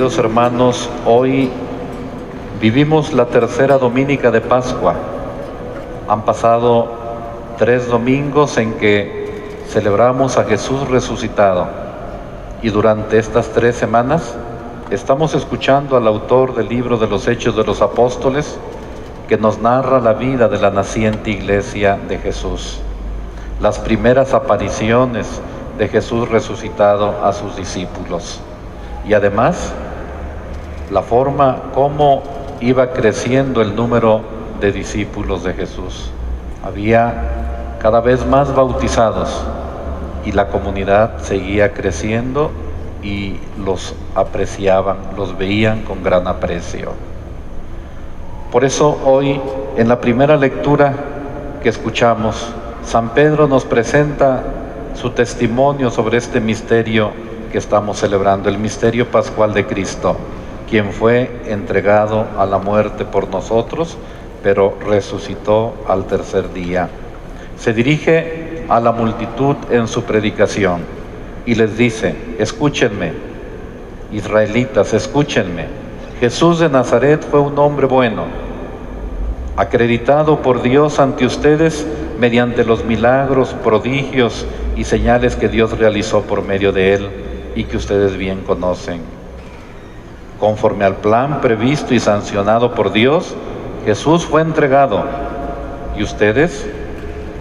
Queridos hermanos, hoy vivimos la tercera dominica de Pascua. Han pasado 3 domingos en que celebramos a Jesús resucitado, y durante estas 3 semanas estamos escuchando al autor del libro de los Hechos de los Apóstoles, que nos narra la vida de la naciente iglesia de Jesús, las primeras apariciones de Jesús resucitado a sus discípulos, y además la forma como iba creciendo el número de discípulos de Jesús. Había cada vez más bautizados y la comunidad seguía creciendo y los apreciaban, los veían con gran aprecio. Por eso hoy, en la primera lectura que escuchamos, San Pedro nos presenta su testimonio sobre este misterio que estamos celebrando, el misterio pascual de Cristo, quien fue entregado a la muerte por nosotros, pero resucitó al tercer día. Se dirige a la multitud en su predicación y les dice: escúchenme, israelitas, escúchenme. Jesús de Nazaret fue un hombre bueno, acreditado por Dios ante ustedes mediante los milagros, prodigios y señales que Dios realizó por medio de él y que ustedes bien conocen. Conforme al plan previsto y sancionado por Dios, Jesús fue entregado y ustedes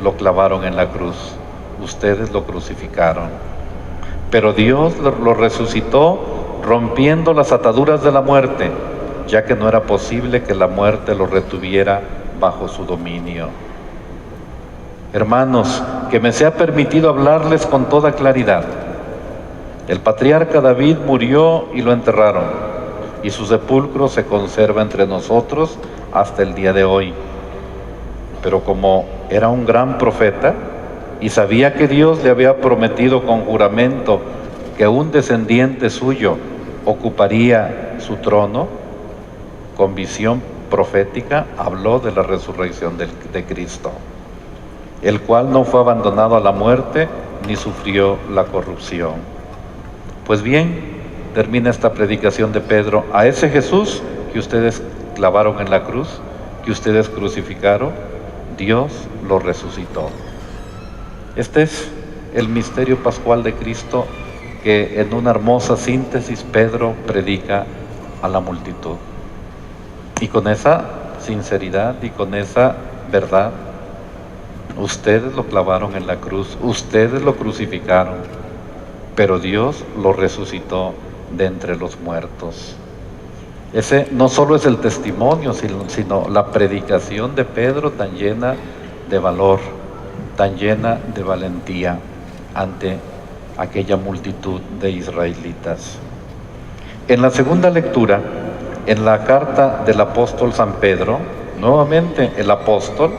lo clavaron en la cruz, ustedes lo crucificaron. Pero Dios lo resucitó rompiendo las ataduras de la muerte, ya que no era posible que la muerte lo retuviera bajo su dominio. Hermanos, que me sea permitido hablarles con toda claridad. El patriarca David murió y lo enterraron, y su sepulcro se conserva entre nosotros hasta el día de hoy. Pero como era un gran profeta y sabía que Dios le había prometido con juramento que un descendiente suyo ocuparía su trono, con visión profética habló de la resurrección de Cristo, el cual no fue abandonado a la muerte ni sufrió la corrupción. Pues bien, termina esta predicación de Pedro: a ese Jesús que ustedes clavaron en la cruz, que ustedes crucificaron, Dios lo resucitó. Este es el misterio pascual de Cristo que en una hermosa síntesis Pedro predica a la multitud. Y con esa sinceridad y con esa verdad, ustedes lo clavaron en la cruz, ustedes lo crucificaron, pero Dios lo resucitó de entre los muertos. Ese no solo es el testimonio, sino la predicación de Pedro, tan llena de valor, tan llena de valentía ante aquella multitud de israelitas. En la segunda lectura, en la carta del apóstol San Pedro, nuevamente el apóstol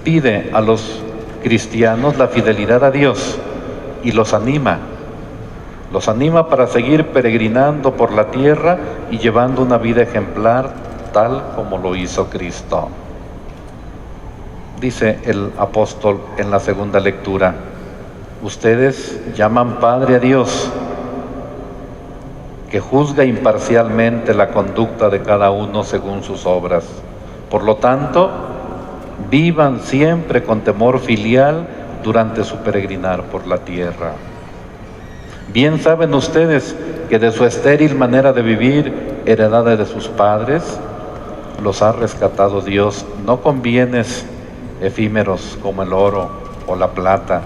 pide a los cristianos la fidelidad a Dios y los anima para seguir peregrinando por la tierra y llevando una vida ejemplar tal como lo hizo Cristo. Dice el apóstol en la segunda lectura: ustedes llaman Padre a Dios, que juzga imparcialmente la conducta de cada uno según sus obras. Por lo tanto, vivan siempre con temor filial durante su peregrinar por la tierra. Bien saben ustedes que de su estéril manera de vivir, heredada de sus padres, los ha rescatado Dios, no con bienes efímeros como el oro o la plata,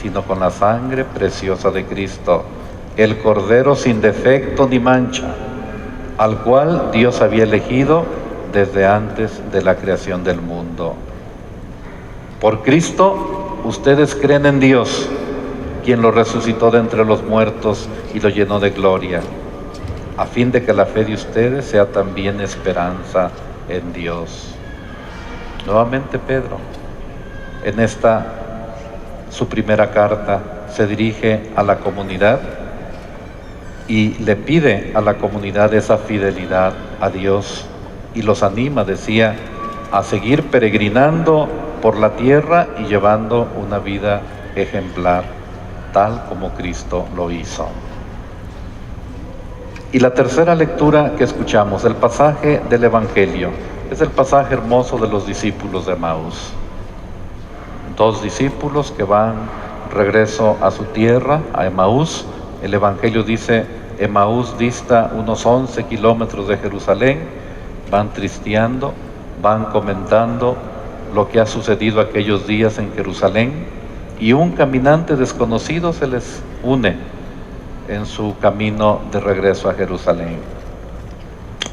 sino con la sangre preciosa de Cristo, el Cordero sin defecto ni mancha, al cual Dios había elegido desde antes de la creación del mundo. Por Cristo, ustedes creen en Dios, quien lo resucitó de entre los muertos y lo llenó de gloria, a fin de que la fe de ustedes sea también esperanza en Dios. Nuevamente Pedro, en esta su primera carta, se dirige a la comunidad y le pide a la comunidad esa fidelidad a Dios y los anima, decía, a seguir peregrinando por la tierra y llevando una vida ejemplar, tal como Cristo lo hizo. Y la tercera lectura que escuchamos, el pasaje del Evangelio, es el pasaje hermoso de los discípulos de Emaús. Dos discípulos que van regreso a su tierra, a Emaús. El Evangelio dice, Emaús dista unos 11 kilómetros de Jerusalén. Van tristeando, van comentando lo que ha sucedido aquellos días en Jerusalén, y un caminante desconocido se les une en su camino de regreso a Jerusalén.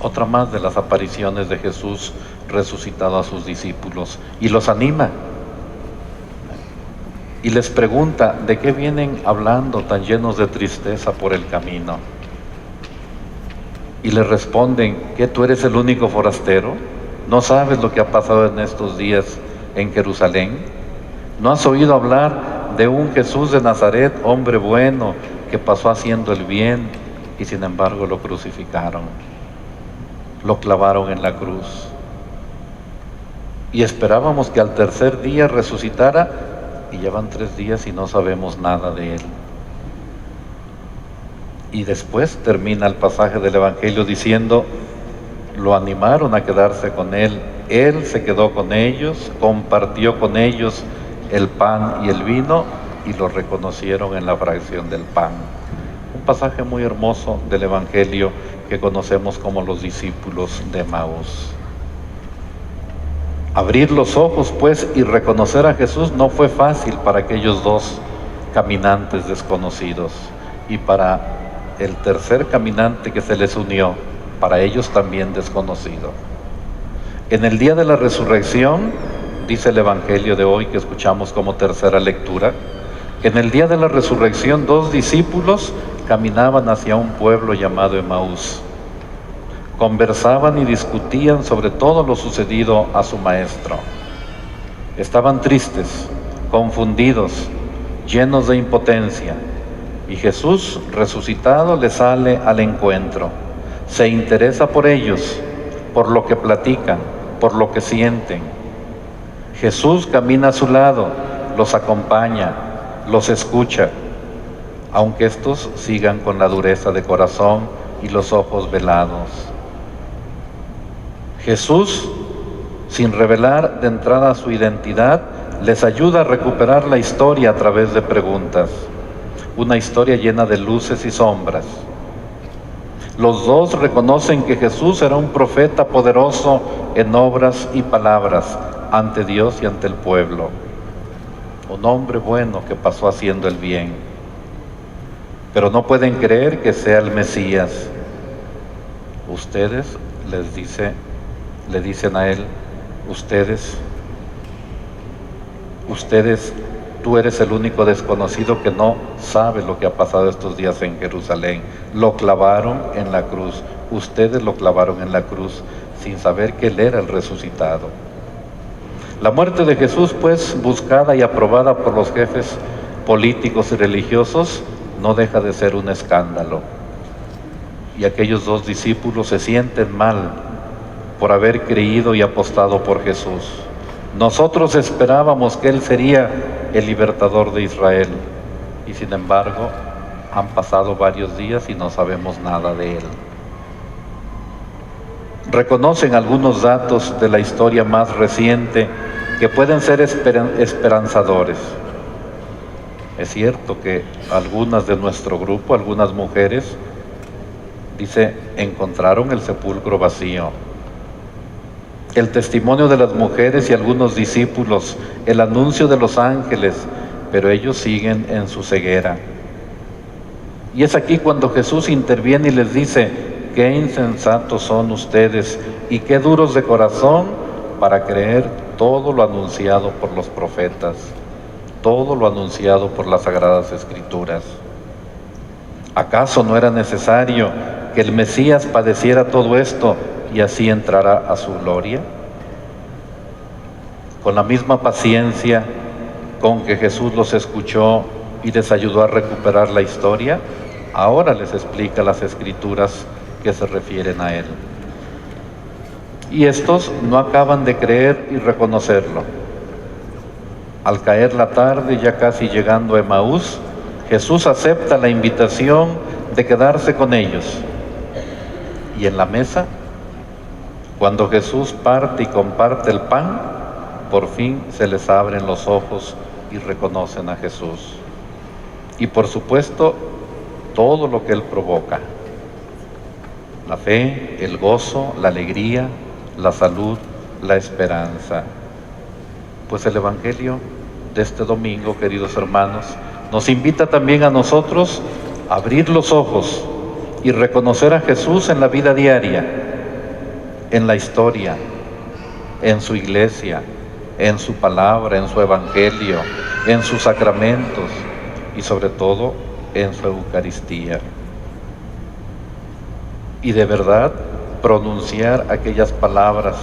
Otra más de las apariciones de Jesús resucitado a sus discípulos, y los anima y les pregunta de qué vienen hablando tan llenos de tristeza por el camino. Y le responden, ¿que tú eres el único forastero? ¿No sabes lo que ha pasado en estos días en Jerusalén? ¿No has oído hablar de un Jesús de Nazaret, hombre bueno, que pasó haciendo el bien y sin embargo lo crucificaron? Lo clavaron en la cruz. Y esperábamos que al tercer día resucitara, y llevan 3 días y no sabemos nada de él. Y después termina el pasaje del Evangelio diciendo, lo animaron a quedarse con él se quedó con ellos, compartió con ellos el pan y el vino, y lo reconocieron en la fracción del pan. Un pasaje muy hermoso del Evangelio que conocemos como los discípulos de Emaús. Abrir los ojos, pues, y reconocer a Jesús no fue fácil para aquellos dos caminantes desconocidos, y para el tercer caminante que se les unió, para ellos también desconocido. En el día de la resurrección, dice el Evangelio de hoy que escuchamos como tercera lectura, en el día de la resurrección 2 discípulos caminaban hacia un pueblo llamado Emaús. Conversaban y discutían sobre todo lo sucedido a su maestro. Estaban tristes, confundidos, llenos de impotencia, y Jesús resucitado les sale al encuentro. Se interesa por ellos, por lo que platican, por lo que sienten. Jesús camina a su lado, los acompaña, los escucha, aunque estos sigan con la dureza de corazón y los ojos velados. Jesús, sin revelar de entrada su identidad, les ayuda a recuperar la historia a través de preguntas. Una historia llena de luces y sombras. Los dos reconocen que Jesús era un profeta poderoso en obras y palabras ante Dios y ante el pueblo. Un hombre bueno que pasó haciendo el bien. Pero no pueden creer que sea el Mesías. Ustedes, le dicen a él, ustedes, tú eres el único desconocido que no sabe lo que ha pasado estos días en Jerusalén. Lo clavaron en la cruz, ustedes lo clavaron en la cruz sin saber que él era el resucitado. La muerte de Jesús, pues, buscada y aprobada por los jefes políticos y religiosos, no deja de ser un escándalo. Y aquellos 2 discípulos se sienten mal por haber creído y apostado por Jesús. Nosotros esperábamos que Él sería el libertador de Israel, y sin embargo han pasado varios días y no sabemos nada de Él. Reconocen algunos datos de la historia más reciente que pueden ser esperanzadores. Es cierto que algunas de nuestro grupo, algunas mujeres, dice, encontraron el sepulcro vacío. El testimonio de las mujeres y algunos discípulos, el anuncio de los ángeles, pero ellos siguen en su ceguera. Y es aquí cuando Jesús interviene y les dice, qué insensatos son ustedes y qué duros de corazón para creer todo lo anunciado por los profetas, todo lo anunciado por las Sagradas Escrituras. ¿Acaso no era necesario que el Mesías padeciera todo esto y así entrará a su gloria? Con la misma paciencia con que Jesús los escuchó y les ayudó a recuperar la historia, ahora les explica las Escrituras que se refieren a Él. Y estos no acaban de creer y reconocerlo. Al caer la tarde, ya casi llegando a Emaús, Jesús acepta la invitación de quedarse con ellos. Y en la mesa, cuando Jesús parte y comparte el pan, por fin se les abren los ojos y reconocen a Jesús. Y por supuesto, todo lo que Él provoca: la fe, el gozo, la alegría, la salud, la esperanza. Pues el Evangelio de este domingo, queridos hermanos, nos invita también a nosotros a abrir los ojos y reconocer a Jesús en la vida diaria, en la historia, en su iglesia, en su palabra, en su Evangelio, en sus sacramentos y sobre todo en su Eucaristía. Y de verdad pronunciar aquellas palabras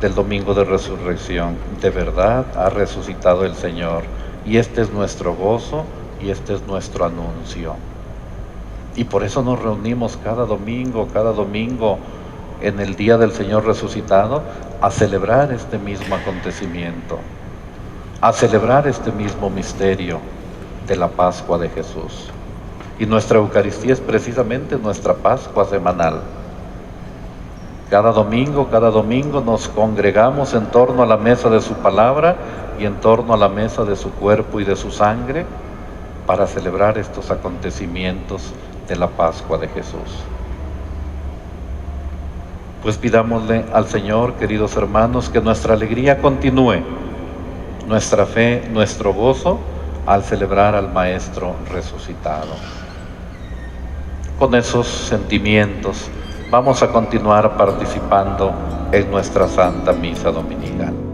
del domingo de resurrección: de verdad ha resucitado el Señor, y este es nuestro gozo y este es nuestro anuncio. Y por eso nos reunimos cada domingo en el día del Señor resucitado, a celebrar este mismo acontecimiento, a celebrar este mismo misterio de la Pascua de Jesús. Y nuestra Eucaristía es precisamente nuestra Pascua semanal. Cada domingo nos congregamos en torno a la mesa de su palabra y en torno a la mesa de su cuerpo y de su sangre para celebrar estos acontecimientos de la Pascua de Jesús. Pues pidámosle al Señor, queridos hermanos, que nuestra alegría continúe, nuestra fe, nuestro gozo, al celebrar al Maestro resucitado. Con esos sentimientos vamos a continuar participando en nuestra Santa Misa Dominical.